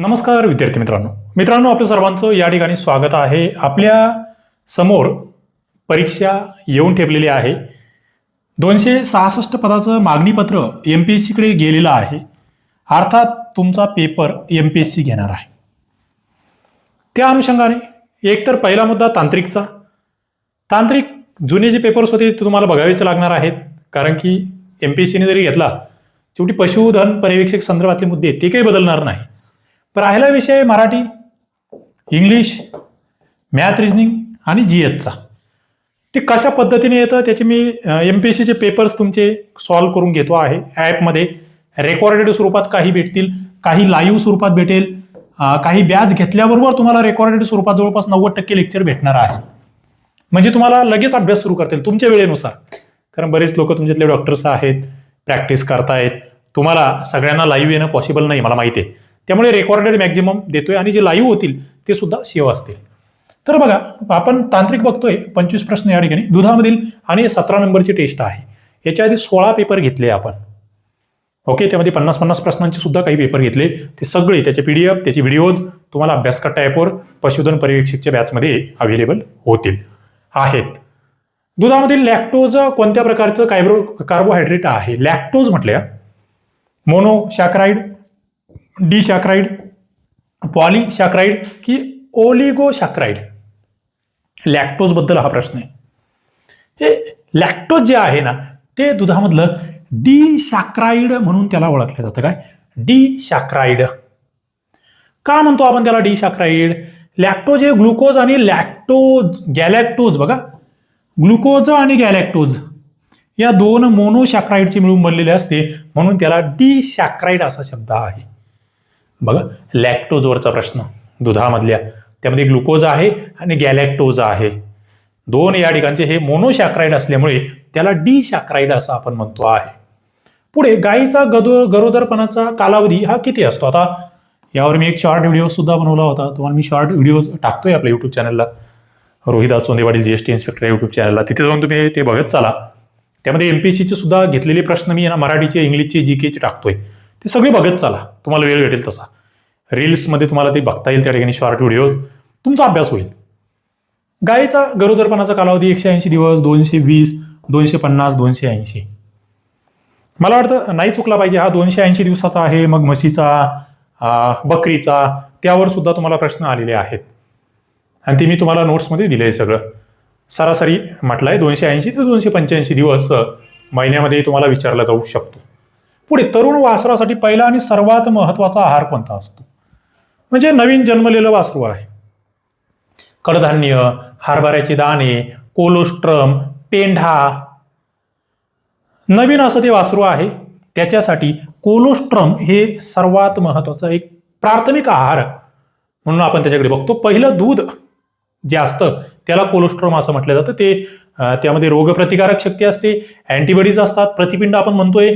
नमस्कार विद्यार्थी मित्रांनो आपल्या सर्वांचं या ठिकाणी स्वागत आहे. आपल्या समोर परीक्षा येऊन ठेपलेली आहे. 266 पदाचं मागणीपत्र MPSC कडे गेलेलं आहे. अर्थात तुमचा पेपर MPSC घेणार आहे. त्या अनुषंगाने एकतर पहिला मुद्दा तांत्रिक जुने जे पेपर्स होते ते तुम्हाला बघावेच लागणार आहेत, कारण की MPSCने जरी घेतला शेवटी पशुधन पर्यवेक्षक संदर्भातले मुद्दे ते काही बदलणार नाही. राहिला विषय मराठी, इंग्लिश, मॅथ, रिजनिंग आणि GSचा. ते कशा पद्धतीने येतं त्याचे मी MPSCचे पेपर्स तुमचे सॉल्व्ह करून घेतो आहे. ॲपमध्ये रेकॉर्डेड स्वरूपात काही भेटतील, काही लाईव्ह स्वरूपात भेटेल, काही बॅच घेतल्याबरोबर तुम्हाला रेकॉर्डेड स्वरूपात जवळपास 90% लेक्चर भेटणार आहे. म्हणजे तुम्हाला लगेच अभ्यास सुरू करता येईल तुमच्या वेळेनुसार. कारण बरेच लोक तुमच्यातले डॉक्टर्स आहेत, प्रॅक्टिस करतायत. तुम्हाला सगळ्यांना लाईव्ह येणं पॉसिबल नाही, मला माहिती आहे. त्यामुळे रेकॉर्डेड मॅक्झिमम देतोय आणि जे लाईव्ह होतील ते सुद्धा सेव्ह असतील. तर बघा, आपण तांत्रिक बघतोय. 25 प्रश्न या ठिकाणी दुधामधील आणि 17 नंबरची टेस्ट आहे. याच्या आधी 16 पेपर घेतले आपण. ओके, त्यामध्ये 50-50 प्रश्नांचे सुद्धा काही पेपर घेतले. ते सगळे त्याचे PDF, त्याचे व्हिडिओज तुम्हाला अभ्यासकट्टा ॲपवर पशुधन पर्यवेक्षकच्या बॅचमध्ये अवेलेबल होतील आहेत. दुधामधील लॅक्टोज कोणत्या प्रकारचं कार्बोहायड्रेट आहे? लॅक्टोज म्हटल्या मोनोसॅकराइड, डिसॅकराइड, पॉलीसॅकराइड की ओलिगोसॅकराइड? लॅक्टोज बद्दल हा प्रश्न आहे. हे लॅक्टोज जे आहे ना ते दुधामधलं डिसॅकराइड म्हणून त्याला ओळखलं जातं. काय डिसॅकराइड का म्हणतो आपण त्याला डिसॅकराइड? लॅक्टोज हे ग्लुकोज आणि गॅलॅक्टोज, बघा, ग्लुकोज आणि गॅलॅक्टोज या दोन मोनोसॅकराइडचे मिळून बनलेले असते, म्हणून त्याला डिसॅकराइड असा शब्द आहे. बघा, लॅक्टोजवरचा प्रश्न दुधामधल्या, त्यामध्ये ग्लुकोज आहे आणि गॅलॅक्टोज आहे. दोन या ठिकाणचे हे मोनोसॅकराइड असल्यामुळे त्याला डिसॅकराइड असं आपण म्हणतो आहे. पुढे गायीचा गरोदरपणाचा कालावधी हा किती असतो? आता यावर मी एक शॉर्ट व्हिडिओ सुद्धा बनवला होता. तुम्हाला मी शॉर्ट व्हिडिओ टाकतोय आपल्या युट्यूब चॅनलला, रोहिदास सोंदेवाडी GST इन्स्पेक्टर युट्यूब चॅनलला. तिथे जाऊन तुम्ही ते बघत चाला. त्यामध्ये MPSCचे सुद्धा घेतलेले प्रश्न मी मराठीचे, इंग्लिशचे, GKचे टाकतोय. ते सगळे बघत चाला, तुम्हाला वेळ भेटेल तसा. रील्समध्ये तुम्हाला ते बघता येईल, त्या ठिकाणी शॉर्ट व्हिडिओ, तुमचा अभ्यास होईल. गायीचा गरोदरपणाचा कालावधी 180 दिवस, 220, 250, 280. मला वाटतं नाही चुकला पाहिजे, हा 280 दिवसाचा आहे. मग म्हशीचा, बकरीचा, त्यावर सुद्धा तुम्हाला प्रश्न आलेले आहेत आणि ते मी तुम्हाला नोट्समध्ये दिले सगळं. सरासरी म्हटलंय 280 ते 285 दिवस महिन्यामध्ये तुम्हाला विचारला जाऊ शकतो. पुढे तरुण वासरासाठी पहिला आणि सर्वात महत्वाचा आहार कोणता असतो? म्हणजे नवीन जन्मलेलं वासरू आहे, कडधान्य, हरभऱ्याचे दाणे, कोलोस्ट्रम, पेंढा, नवीन असं ते वासरू आहे, त्याच्यासाठी कोलोस्ट्रम हे सर्वात महत्वाचं एक प्राथमिक आहार म्हणून आपण त्याच्याकडे बघतो. पहिलं दूध जे असतं त्याला कोलोस्ट्रम असं म्हटलं जातं. ते त्यामध्ये रोगप्रतिकारक शक्ती असते, अँटीबॉडीज असतात, प्रतिपिंड आपण म्हणतोय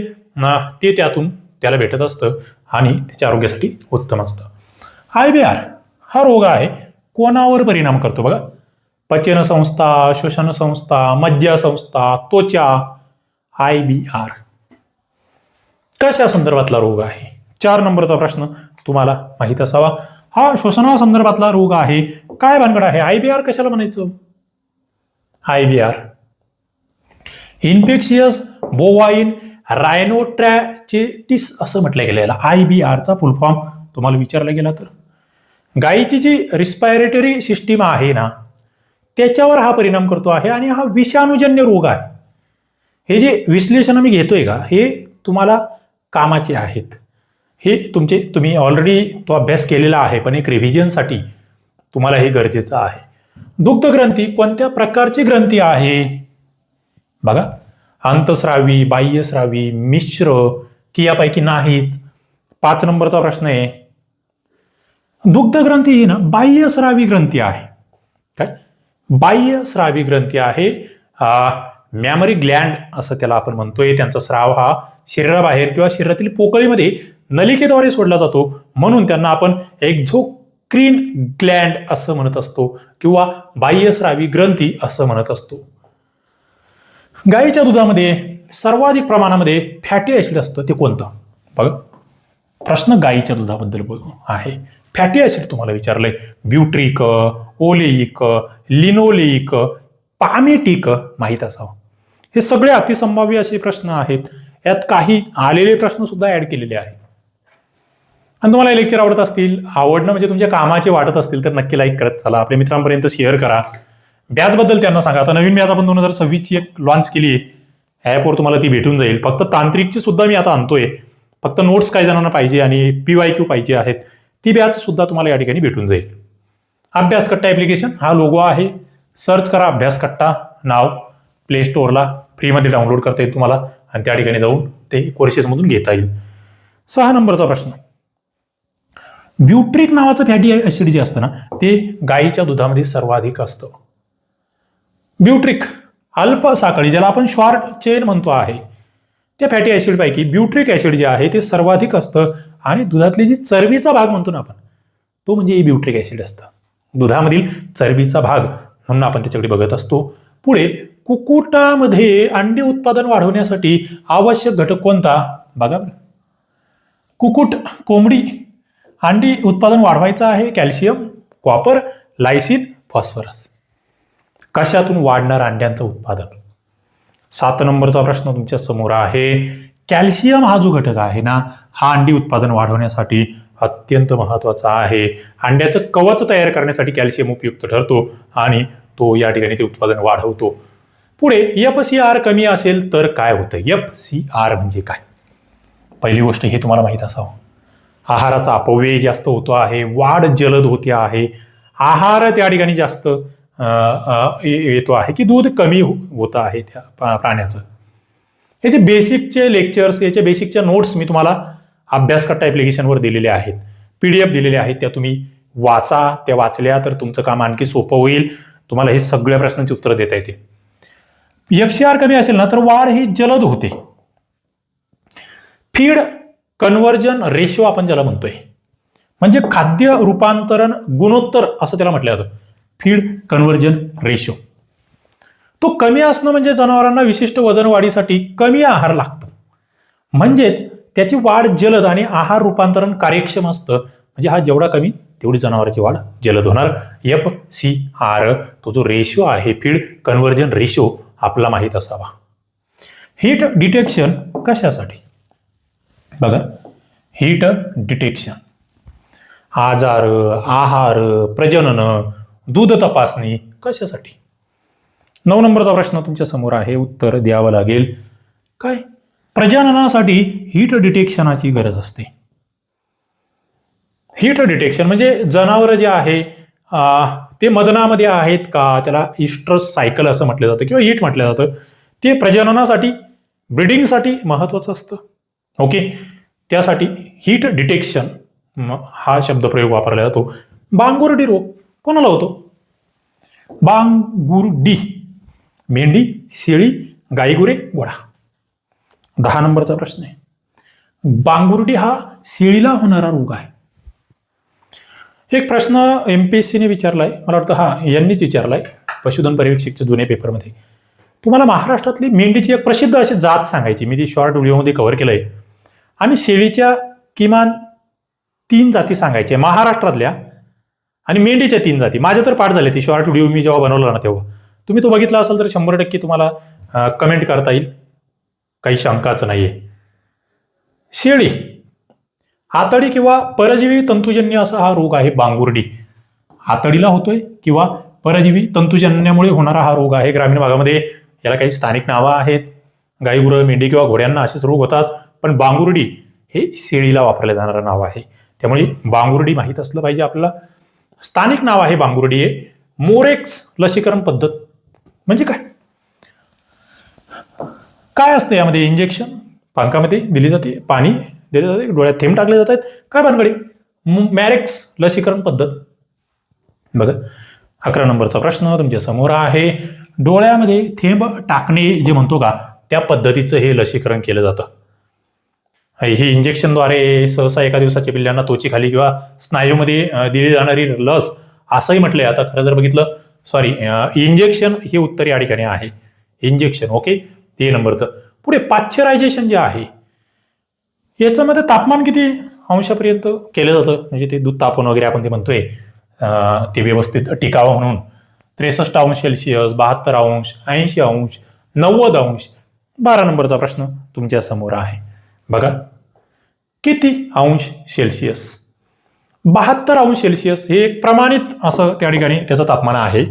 ते त्यातून त्याला भेटत असतं आणि त्याच्या आरोग्यासाठी उत्तम असतं. IBR हा रोग आहे, कोणावर परिणाम करतो? बघा, पचन संस्था, श्वसन संस्था, मज्जा संस्था, त्वचा. IBR कशा संदर्भातला रोग आहे? 4 नंबरचा प्रश्न तुम्हाला माहित असावा. हा श्वसनासंदर्भातला रोग आहे. काय भानगड आहे? IBR कशाला म्हणायचं? IBR इन्फेक्शियस बोवाईन रायनोट्रॅचिटिस असं म्हटलं गेलं. IBRचा फुल फॉर्म तुम्हाला विचारला गेला तर गायीची जी रिस्पायरेटरी सिस्टीम आहे ना त्याच्यावर हा परिणाम करतो आहे आणि हा विषाणूजन्य रोग आहे. हे जे विश्लेषण मी घेतोय का हे तुम्हाला कामाचे आहेत. हे तुम्ही ऑलरेडी तो अभ्यास केलेला आहे, पण एक रिव्हिजनसाठी तुम्हाला हे गरजेचं आहे. दुग्ध ग्रंथी कोणत्या प्रकारची ग्रंथी आहे? बघा, अंतस्रावी, बाह्यस्रावी, मिश्र की यापैकी नाहीच? 5 नंबरचा प्रश्न आहे. दुग्ध ग्रंथी ही ना बाह्यस्रावी ग्रंथी आहे. काय बाह्यस्रावी ग्रंथी आहे? मॅमरी ग्लँड असं त्याला आपण म्हणतोय. त्यांचा स्राव हा शरीराबाहेर किंवा शरीरातील पोकळीमध्ये नलिकेद्वारे सोडला जातो, म्हणून त्यांना आपण एक्झोक्रीन ग्लँड असं म्हणत असतो किंवा बाह्यस्रावी ग्रंथी असं म्हणत असतो. गायीच्या दुधामध्ये सर्वाधिक प्रमाणामध्ये फॅटी ऍसिड असतं, ते कोणतं? बघा, प्रश्न गाईच्या दुधाबद्दल आहे. फॅटी ऍसिड तुम्हाला विचारलंय. ब्युट्रिक, ओलेइक, लिनोलेइक, पामेटिक माहीत असावं. हे सगळे अतिसंभाव्य असे प्रश्न आहेत. यात काही आलेले प्रश्न सुद्धा ऍड केलेले आहेत. आणि तुम्हाला हे लेक्चर आवडत असतील, आवडणं म्हणजे तुमच्या कामाचे वाटत असतील तर नक्की लाईक करत चला, आपल्या मित्रांपर्यंत शेअर करा. बॅचबद्दल त्यांना सांगा. आता नवीन बॅच आपण 2026ची एक लॉन्च केली आहे. ॲपवर तुम्हाला ती भेटून जाईल. फक्त तांत्रिकची सुद्धा मी आता आणतोय. फक्त नोट्स काही जणांना पाहिजे आणि PYQ पाहिजे आहेत. ती बॅच सुद्धा तुम्हाला या ठिकाणी भेटून जाईल. अभ्यास कट्टा ॲप्लिकेशन हा लोगो आहे. सर्च करा अभ्यास कट्टा नाव, प्ले स्टोअरला फ्रीमध्ये डाउनलोड करता येईल तुम्हाला आणि त्या ठिकाणी जाऊन ते कोर्सेसमधून घेता येईल. 6 नंबरचा प्रश्न. ब्युट्रिक नावाचं फॅटी ऍसिड जे असतं ना ते गाईच्या दुधामध्ये सर्वाधिक असतं. ब्युट्रिक अल्प साखळी ज्याला आपण शॉर्ट चेन म्हणतो आहे, त्या फॅटी ऍसिड पैकी ब्युट्रिक ऍसिड जे आहे ते सर्वाधिक असतं आणि दुधातली जी चरबीचा भाग म्हणतो ना आपण, तो म्हणजे ब्युट्रिक ऍसिड असतं. दुधामधील चरबीचा भाग म्हणून आपण त्याच्याकडे बघत असतो. पुढे कुक्कुटामध्ये अंडी उत्पादन वाढवण्यासाठी आवश्यक घटक कोणता? बघा, कुक्कुट कोंबडी अंडी उत्पादन वाढवायचं आहे. Calcium, copper, lysine, phosphorus. कशातून वाढणार अंड्यांचं उत्पादन? 7 नंबरचा प्रश्न तुमच्या समोर आहे. कॅल्शियम हा जो घटक आहे ना, हा अंडी उत्पादन वाढवण्यासाठी अत्यंत महत्वाचा आहे. अंड्याचं कवच तयार करण्यासाठी कॅल्शियम उपयुक्त ठरतो आणि तो या ठिकाणी ते उत्पादन वाढवतो. पुढे FCR कमी असेल तर काय होतं? FCR म्हणजे काय? पहिली गोष्ट हे तुम्हाला माहित असावं. आहाराचा अपव्यय जास्त होतो आहे, वाढ जलद होते आहे, आहार त्या ठिकाणी जास्त येतो आहे की दूध कमी होतं आहे त्या प्राण्याचं. याचे बेसिकचे लेक्चर्स, याचे बेसिकच्या नोट्स मी तुम्हाला अभ्यास कट्टा ॲप्लिकेशनवर दिलेले आहेत. PDF दिलेले आहेत, त्या तुम्ही वाचा. त्या वाचल्या तर तुमचं काम आणखी सोपं होईल. तुम्हाला हे सगळ्या प्रश्नांची उत्तरं देता येते. FCR कमी असेल ना तर वाढ ही जलद होते. फीड कन्व्हर्जन रेशो आपण ज्याला म्हणतोय, म्हणजे खाद्य रूपांतरण गुणोत्तर असं त्याला म्हटलं जातं. फीड कन्व्हर्जन रेशो तो कमी असणं म्हणजे जनावरांना विशिष्ट वजन वाढीसाठी कमी आहार लागतो. म्हणजेच त्याची वाढ जलद आणि आहार रूपांतरण कार्यक्षम असतं. म्हणजे हा जेवढा कमी तेवढी जनावरांची वाढ जलद होणार. FCR तो जो रेशो आहे, फीड कन्व्हर्जन रेशो, आपला माहीत असावा. हीट डिटेक्शन कशासाठी? बघा, हीट डिटेक्शन आजार, आहार, प्रजनन, दूध तपासणी कशासाठी? 9 नंबरचा प्रश्न तुमच्या समोर आहे. उत्तर द्यावं लागेल. काय? प्रजननासाठी हीट डिटेक्शनाची गरज असते. हीट डिटेक्शन म्हणजे जनावर जे आहे ते मदनामध्ये आहेत का, त्याला इस्ट्रस सायकल असं म्हटलं जातं किंवा हीट म्हटलं जातं. ते प्रजननासाठी, ब्रीडिंगसाठी महत्वाचं असतं. ओके, त्यासाठी हीट डिटेक्शन हा शब्दप्रयोग वापरला जातो. बांगुर्डी रोग कोणाला होतो? बांगुर्डी, मेंढी, शेळी, गाईगुरे, घोडा. 10 नंबरचा प्रश्न आहे. बांगुर्डी हा शेळीला होणारा रोग आहे. एक प्रश्न MPSCने विचारलाय, मला वाटतं यांनीच विचारलाय पशुधन पर्यवेक्षकच्या जुन्या पेपरमध्ये. तुम्हाला महाराष्ट्रातली मेंढीची एक प्रसिद्ध अशी जात सांगायची. मी ती शॉर्ट व्हिडिओमध्ये कव्हर केलंय. आणि शेळीच्या किमान 3 जाती सांगायच्या महाराष्ट्रातल्या आणि मेंढीच्या 3 जाती. माझ्या तर पाठ झाले. ती शॉर्ट व्हिडिओ मी जेव्हा बनवला ना तेव्हा तुम्ही तो बघितला असाल तर 100% तुम्हाला कमेंट करता येईल, काही शंकाच नाहीये. शेळी आतडी किंवा परजीवी तंतुजन्य असा हा रोग आहे बांगुर्डी. आतडीला होतोय किंवा परजीवी तंतुजन्यामुळे होणारा हा रोग आहे. ग्रामीण भागामध्ये याला काही स्थानिक नावं आहेत. गाईगुरं, मेंढी किंवा घोड्यांना असेच रोग होतात, पण बांगुर्डी हे शेळीला वापरलं जाणारं नाव आहे. त्यामुळे बांगुर्डी माहीत असलं पाहिजे आपल्याला. स्थानिक नाव आहे बांगुर्डी हे. मोरेक्स लसीकरण पद्धत म्हणजे काय? काय असतं यामध्ये? इंजेक्शन पानकामध्ये दिली जाते, पाणी दिले जाते, डोळ्यात थेंब टाकले जातात. काय भानगडी? मॅरेक्स लसीकरण पद्धत. बघा, 11 नंबरचा प्रश्न तुमच्या समोर आहे. डोळ्यामध्ये थेंब टाकणे जे म्हणतो का, त्या पद्धतीचं हे लसीकरण केलं जातं. ही इंजेक्शनद्वारे सहसा एका दिवसाच्या पिल्लांना तोचीखाली किंवा स्नायूमध्ये दिली जाणारी लस असंही म्हटलंय. आता खरं जर बघितलं, सॉरी, इंजेक्शन हे उत्तर या ठिकाणी आहे. इंजेक्शन. ओके, ते नंबरचं. पुढे पाश्चरायझेशन जे आहे याच्यामध्ये तापमान किती अंशापर्यंत केलं जातं, म्हणजे ते दूध तापवून वगैरे आपण ते म्हणतोय ते व्यवस्थित टिकावं म्हणून. 63°C, 72°, 80°, 90°. 12 नंबरचा प्रश्न तुमच्या समोर आहे. बघा किती अंश सेल्सिअस? 72°C हे एक प्रमाणित असं त्या ठिकाणी त्याचं तापमान आहे.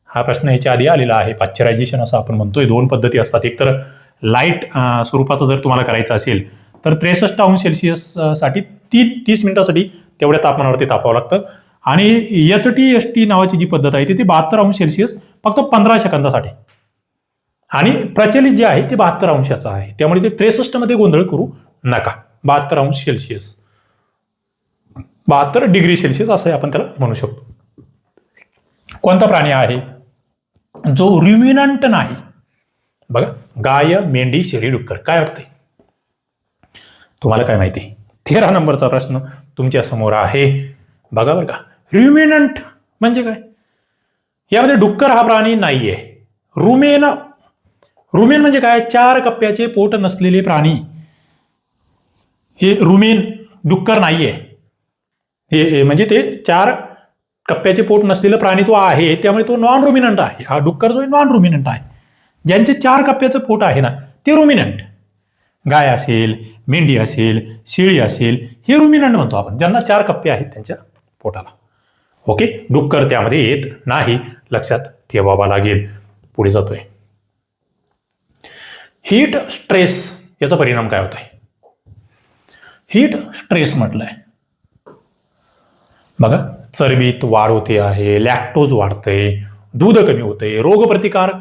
हा प्रश्न याच्या आधी आलेला आहे. पाश्चरायझेशन असं आपण म्हणतोय. 2 पद्धती असतात. एक तर लाईट स्वरूपाचं जर तुम्हाला करायचं असेल तर 63°C साठी 30 मिनिटासाठी तेवढ्या तापमानावरती तापावं लागतं. आणि HTST नावाची जी पद्धत आहे ती 72°C फक्त 15 सेकंदासाठी. आणि प्रचलित जे आहे ते 72° आहे. त्यामुळे ते 63 मध्ये गोंधळ करू नका. 72°C, 72°C असं आपण त्याला म्हणू शकतो. कोणता प्राणी आहे जो रुमिनंट नाही? बघा गाय, मेंढी, शेळी, डुक्कर. काय वाटतंय तुम्हाला? काय माहिती? 13 नंबरचा प्रश्न तुमच्या समोर आहे. बघा बरं का, रुमिनंट म्हणजे काय? यामध्ये डुक्कर हा प्राणी नाहीये. रुमेन म्हणजे काय? 4 कप्प्याचे पोट नसलेले प्राणी हे रुमेन. डुक्कर नाहीये. हे म्हणजे ते 4 कप्प्याचे पोट नसलेला प्राणी तो आहे, त्यामुळे तो नॉन रुमिनंट आहे. हा डुक्कर जो नॉन रुमिनंट आहे. ज्यांचे 4 कप्प्याचं पोट आहे ना ते रुमिनंट. गाय असेल, मेंढी असेल, शेळी असेल, हे रुमिनंट म्हणतो आपण, ज्यांना 4 कप्पे आहेत त्यांच्या पोटाला. ओके, डुक्कर त्यामध्ये येत नाही, लक्षात ठेवावा लागेल. पुढे जातोय. हीट स्ट्रेस याचा परिणाम काय होतोय? हीट स्ट्रेस म्हटलंय. बघा चरबीत वाढ होते आहे, लॅक्टोज वाढते, दूध कमी होते, रोगप्रतिकार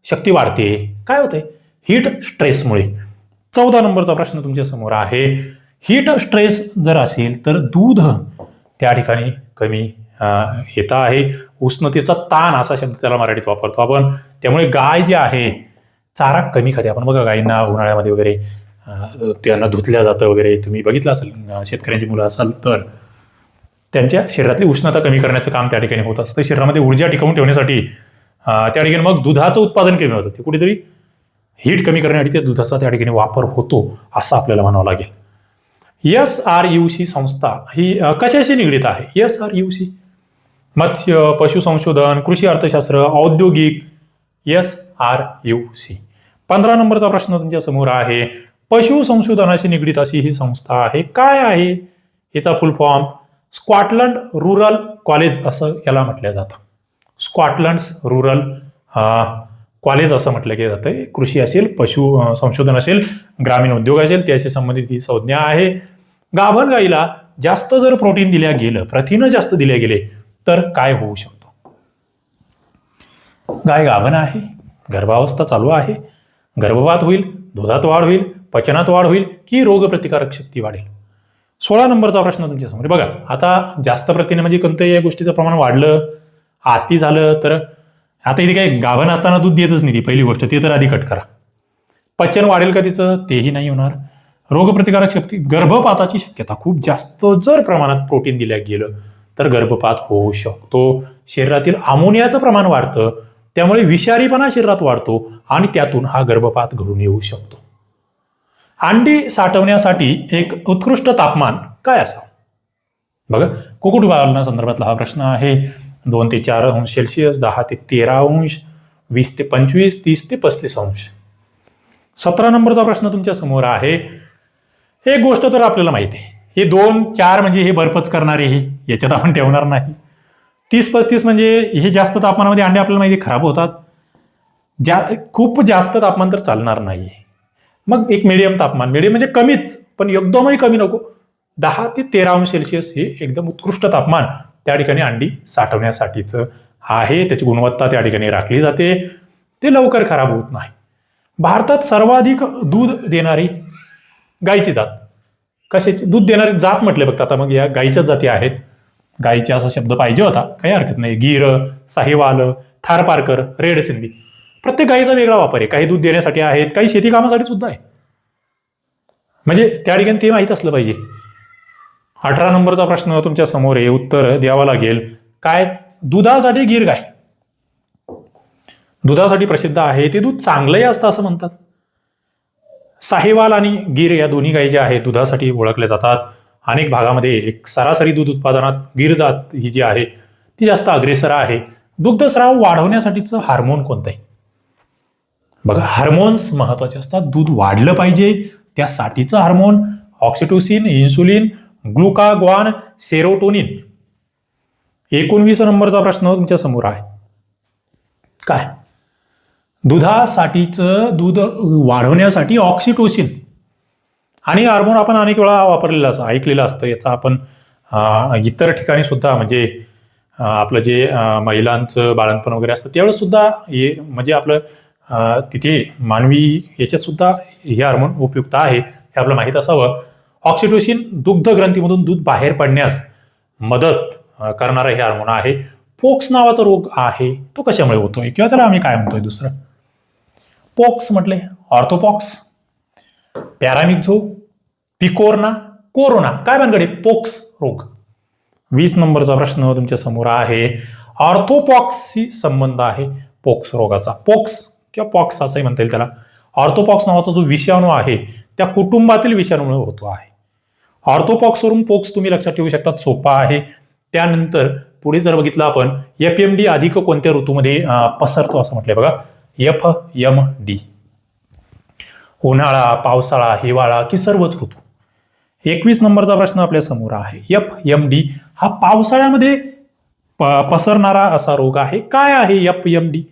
शक्ती वाढते. काय होते? हीट स्ट्रेसमुळे. 14 नंबरचा प्रश्न तुमच्या समोर आहे. हीट स्ट्रेस जर असेल तर दूध त्या ठिकाणी कमी येत आहे. उष्णतेचा ताण असा शब्द त्याला मराठीत वापरतो आपण. त्यामुळे गाय जी आहे चारा कमी खाते. आपण बघा गायींना उन्हाळ्यामध्ये वगैरे त्यांना धुतल्या जातं वगैरे. तुम्ही बघितलं असेल, शेतकऱ्यांची मुलं असाल तर त्यांच्या शरीरातली उष्णता कमी करण्याचं काम त्या ठिकाणी होत असतं. शरीरामध्ये ऊर्जा टिकवून ठेवण्यासाठी त्या ठिकाणी मग दुधाचं उत्पादन कमी होतं. ते कुठेतरी हीट कमी करण्यासाठी त्या दुधाचा त्या ठिकाणी वापर होतो असं आपल्याला म्हणावं लागेल. SRUC संस्था ही कशाशी निगडीत आहे? SRUC मत्स्य, पशु संशोधन, कृषी अर्थशास्त्र, औद्योगिक. SRUC. 15 नंबरचा प्रश्न तुमच्या समोर आहे. पशु संशोधनाशी निगडीत अशी ही संस्था आहे. काय आहे याचा फुल फॉर्म? स्कॉटलंड रुरल कॉलेज असं याला म्हटलं जातं. स्कॉटलंड रुरल कॉलेज असं म्हटलं गेलं जातं. कृषी असेल, पशु संशोधन असेल, ग्रामीण उद्योग असेल, त्याशी संबंधित ही संज्ञा आहे. गाभण गाईला जास्त जर प्रोटीन दिल्या गेलं, प्रथिनं जास्त दिले गेले तर काय होऊ शकतो? गाय गाभण आहे, गर्भावस्था चालू आहे, गर्भपात होईल, दुधात वाढ होईल, पचनात वाढ होईल की रोगप्रतिकारक शक्ती वाढेल? 16 नंबरचा प्रश्न तुमच्या समोर. बघा आता जास्त प्रथिने म्हणजे कोणत्याही या गोष्टीचं प्रमाण वाढलं, अति झालं तर आता इथे काही गाभण असताना दूध देतच नाही ती, पहिली गोष्ट ते तर आधी कट करा. पचन वाढेल का तिचं? तेही नाही होणार. रोगप्रतिकारक शक्ती, गर्भपाताची शक्यता खूप जास्त जर प्रमाणात प्रोटीन दिल्या गेलं तर गर्भपात होऊ शकतो. शरीरातील अमोनियाचं प्रमाण वाढतं, त्यामुळे विषारीपणा शरीरात वाढतो आणि त्यातून हा गर्भपात घडून येऊ शकतो. अंडी साठवण्यासाठी एक उत्कृष्ट तापमान काय असावं? बघा कुक्कुटपालना संदर्भातला हा प्रश्न आहे. 2 ते 4 अंश सेल्सिअस, 10 ते 13 अंश, 20 ते 25, 30 ते 35 अंश. 17 नंबरचा प्रश्न तुमच्या समोर आहे. एक गोष्ट तर आपल्याला माहिती आहे, हे 2, 4 म्हणजे हे बर्फच करणारे, हे याच्यात आपण ठेवणार नाही. 30-35 म्हणजे हे जास्त तापमानामध्ये अंडे आपल्याला माहिती खराब होतात. खूप जास्त तापमान तर चालणार नाही. मग एक मिडियम तापमान, मिडियम म्हणजे कमीच पण एकदमही कमी नको, 10 ते 13 अंश सेल्सिअस हे एकदम उत्कृष्ट तापमान त्या ठिकाणी अंडी साठवण्यासाठीचं आहे. त्याची गुणवत्ता त्या ठिकाणी राखली जाते, ते लवकर खराब होत नाही. भारतात सर्वाधिक दूध देणारी गायीची जात कशाची? दूध देणारी जात म्हटले फक्त. आता मग या गायीच्याच जाती आहेत. गायीचा असा शब्द पाहिजे होता, काही हरकत नाही. गीर, साहिवाल, थारपारकर, रेड सिंधी. प्रत्येक गायीचा वेगळा वापर आहे. काही दूध देण्यासाठी आहेत, काही शेती कामासाठी सुद्धा आहे. म्हणजे त्या ठिकाणी ते माहीत असलं पाहिजे. 18 नंबरचा प्रश्न तुमच्या समोर आहे, उत्तर द्यावं लागेल. काय? दुधासाठी गीर गाय दुधासाठी प्रसिद्ध आहे. ते दूध चांगलंही असतं असं म्हणतात. साहिवाल आणि गीर या दोन्ही गायी ज्या आहेत दुधासाठी ओळखल्या जातात. अनेक भागामध्ये एक सरासरी दूध उत्पादनात गीर जात ही जी आहे ती जास्त अग्रेसर आहे. दुग्धस्राव वाढवण्यासाठीचं हार्मोन कोणतं आहे? बघा, हार्मोन्स महत्वाचे असतात. दूध वाढलं पाहिजे त्यासाठीचं hormone oxytocin, insulin, glucagon, serotonin. 19 नंबरचा प्रश्न तुमच्या समोर आहे. काय? दुधासाठीचं दूध वाढवण्यासाठी ऑक्सिटोसिन आणि हार्मोन आपण अनेक वेळा वापरलेलं असं ऐकलेलं असतं. याचा आपण इतर ठिकाणी सुद्धा म्हणजे आपलं जे महिलांचं बाळंतपण वगैरे असतं त्यावेळेस सुद्धा हे म्हणजे आपलं तिथे मानवी याच्यात सुद्धा हे हार्मोन उपयुक्त आहे हे आपलं माहीत असावं. ऑक्सिटोसिन दुग्ध ग्रंथीमधून दूध बाहेर पडण्यास मदत करणारं हे हार्मोन आहे. पोक्स नावाचा रोग आहे तो कशामुळे होतोय किंवा त्याला आम्ही काय म्हणतोय दुसरं? पोक्स म्हटले ऑर्थोपॉक्स, पॅरामिक्झो, पिकोरना, कोरोना. काय भानगडे? पोक्स रोग. 20 नंबरचा प्रश्न तुमच्या समोर आहे. ऑर्थोपॉक्सशी संबंध आहे पोक्स रोगाचा. पोक्स किंवा पॉक्स असंही म्हणता येईल त्याला. ऑर्थोपॉक्स नावाचा जो विषाणू आहे त्या कुटुंबातील विषाणूमुळे होतो आहे. ऑर्थोपॉक्सवरून पोक्स तुम्ही लक्षात ठेवू शकता, सोपा आहे. त्यानंतर पुढे जर बघितलं आपण FMD अधिक कोणत्या ऋतूमध्ये पसरतो असं म्हटलंय बघा, FMD. उन्हाळा, पावसाळा, हिवाळा की सर्वच ऋतू. 21 नंबरचा प्रश्न आपल्या समोर आहे. FMD हा पावसाळ्यामध्ये पसरणारा असा रोग आहे. काय आहे FMD?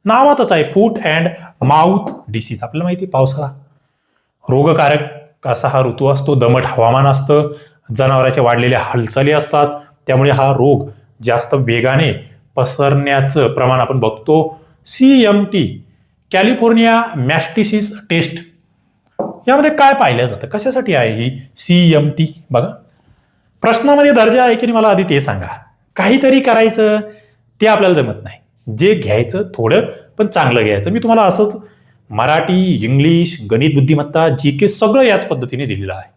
नावातच आहे, फूट अँड माउथ डिसीज. आपल्याला माहिती आहे पावसाळा रोगकारक असा हा ऋतू असतो. दमट हवामान असतं, जनावरांच्या वाढलेल्या हालचाली असतात, त्यामुळे हा रोग जास्त वेगाने पसरण्याचं प्रमाण आपण बघतो. CMT कॅलिफोर्निया मॅस्टिसिस टेस्ट यामध्ये काय पाहिलं जातं? कशासाठी आहे ही CMT? बघा, प्रश्नामध्ये दर्जा आहे की नाही मला आधी ते सांगा. काहीतरी करायचं ते आपल्याला जमत नाही, जे घ्यायचं थोडं पण चांगलं घ्यायचं. मी तुम्हाला असंच मराठी, इंग्लिश, गणित बुद्धिमत्ता, GK सगळं याच पद्धतीने दिलेलं आहे.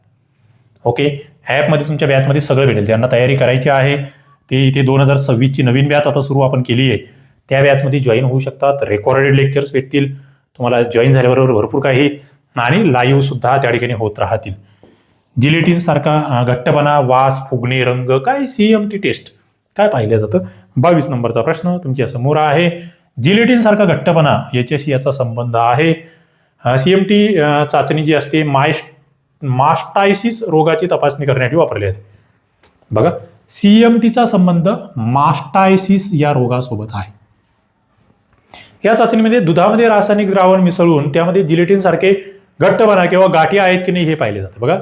ओके, ॲपमध्ये तुमच्या बॅचमध्ये सगळं भेटेल. ज्यांना तयारी करायची आहे ते इथे 2026ची नवीन बॅच आता सुरू आपण केली आहे, त्या बॅचमध्ये जॉईन होऊ शकतात. रेकॉर्डेड लेक्चर्स भेटतील तुम्हाला जॉईन झाल्याबरोबर, भरपूर काही, आणि लाईव्ह सुद्धा त्या ठिकाणी होत राहतील. जिलेटिन सारखा घट्टपणा, वास, फुगणे, रंग, काय CMT टेस्ट काय पाहिलं जातं? 22 नंबरचा प्रश्न तुमच्या समोर आहे. जिलेटिन सारखा घट्टपणा याच्याशी याचा संबंध आहे. CMT चाचणी जी असते मास्टायसिस रोगाची तपासणी करण्यासाठी वापरली जाते. बघा, CMTचा संबंध मास्टायसिस या रोगासोबत आहे. या चाचणीमध्ये दुधामध्ये रासायनिक द्रावण मिसळून त्यामध्ये जिलेटिन सारखे घट्टपणा किंवा गाठी आहेत की नाही हे पाहिले जाते. बघा,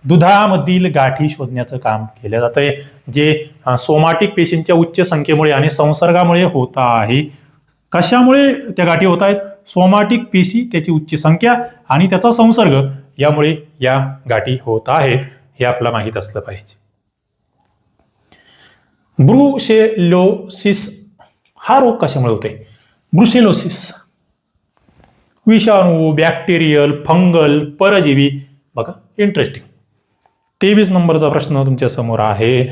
दुधामधील गाठी शोधण्याचं काम केलं जातंय, जे सोमाटिक पेशींच्या उच्च संख्येमुळे आणि संसर्गामुळे होत आहे. कशामुळे त्या गाठी होत आहेत? सोमाटिक पेशी, त्याची उच्च संख्या आणि त्याचा संसर्ग यामुळे या गाठी होत आहेत, हे आपल्याला माहीत असलं पाहिजे. ब्रुसेलोसिस हा रोग कशामुळे होतोय? ब्रुसेलोसिस विषाणू, बॅक्टेरियल, फंगल, परजीवी. बघा, इंटरेस्टिंग. 23 नंबरचा प्रश्न तुमच्या समोर आहे.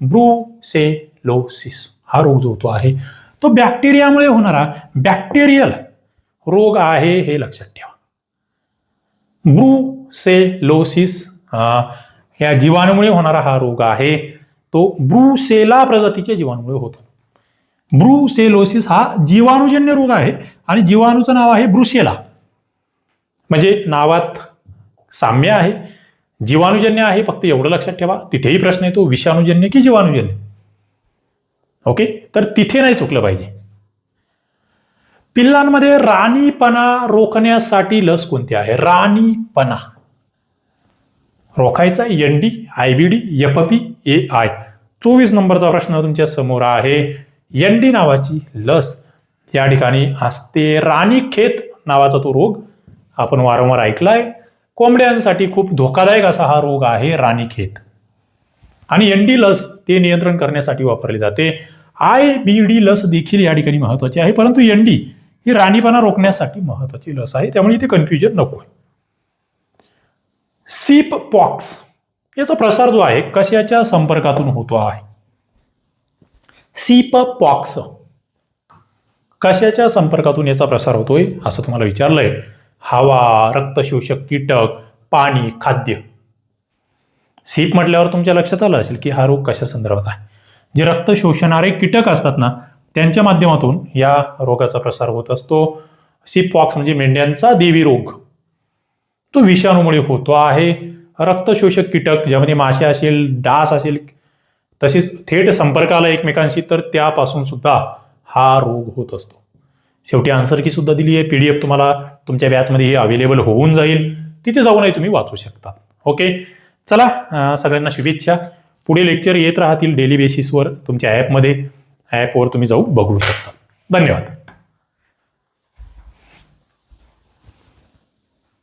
ब्रुसेलोसिस हा रोग जो होतो आहे तो बॅक्टेरियामुळे होणारा बॅक्टेरियल रोग आहे, हे लक्षात ठेवा. ब्रुसेलोसिस या जीवाणूमुळे होणारा हा रोग आहे. तो ब्रुसेला प्रजातीच्या जीवाणूमुळे होतो. ब्रुसेलोसिस हा जीवाणूजन्य रोग आहे आणि जीवाणूचं नाव आहे ब्रुसेला. म्हणजे नावात साम्य आहे, जीवाणूजन्य आहे, फक्त एवढं लक्षात ठेवा. तिथेही प्रश्न येतो विषाणूजन्य की जीवाणूजन्य. ओके, तर तिथे नाही चुकलं पाहिजे. पिल्लांमध्ये राणीपणा रोखण्यासाठी लस कोणती आहे? राणीपणा रोखायचा ND, IBD, FP, AI. 24 नंबरचा प्रश्न तुमच्या समोर आहे. ND नावाची लस या ठिकाणी असते. राणीखेत नावाचा तो रोग आपण वारंवार ऐकलाय. कोंबड्यांसाठी खूप धोकादायक असा हा रोग आहे राणीखेत, आणि ND लस ते नियंत्रण करण्यासाठी वापरली जाते. IBD लस देखील या ठिकाणी महत्वाची आहे, परंतु ND ही राणीपणा रोखण्यासाठी महत्वाची लस आहे, त्यामुळे इथे कन्फ्युजन नको. सीप पॉक्स याचा प्रसार जो आहे कशाच्या संपर्कातून होतो आहे? सीप पॉक्स कशाच्या संपर्कातून याचा प्रसार होतोय असं तुम्हाला विचारलंय. हवा, रक्तशोषक कीटक, पाणी, खाद्य. सीप म्हटल्यावर तुमच्या लक्षात आलं असेल की हा रोग कशा संदर्भात आहे. जे रक्त शोषणारे कीटक असतात ना, त्यांच्या माध्यमातून या रोगाचा प्रसार होत असतो. सीप पॉक्स म्हणजे मेंढ्यांचा देवी रोग, तो विषाणूमुळे होतो आहे. रक्तशोषक कीटक ज्यामध्ये मासे असेल, डास असेल, तसेच थेट संपर्क आला एकमेकांशी तर त्यापासून सुद्धा हा रोग होत असतो. शेवटी आन्सर की सुद्धा दिली आहे, PDF तुम्हाला तुमच्या बॅचमध्ये अवेलेबल होऊन जाईल, तिथे जाऊनही तुम्ही वाचू शकता. ओके, चला सगळ्यांना शुभेच्छा. पुढे लेक्चर येत राहतील डेली बेसिसवर तुमच्या ॲपमध्ये, ॲपवर तुम्ही जाऊन बघू शकता. धन्यवाद.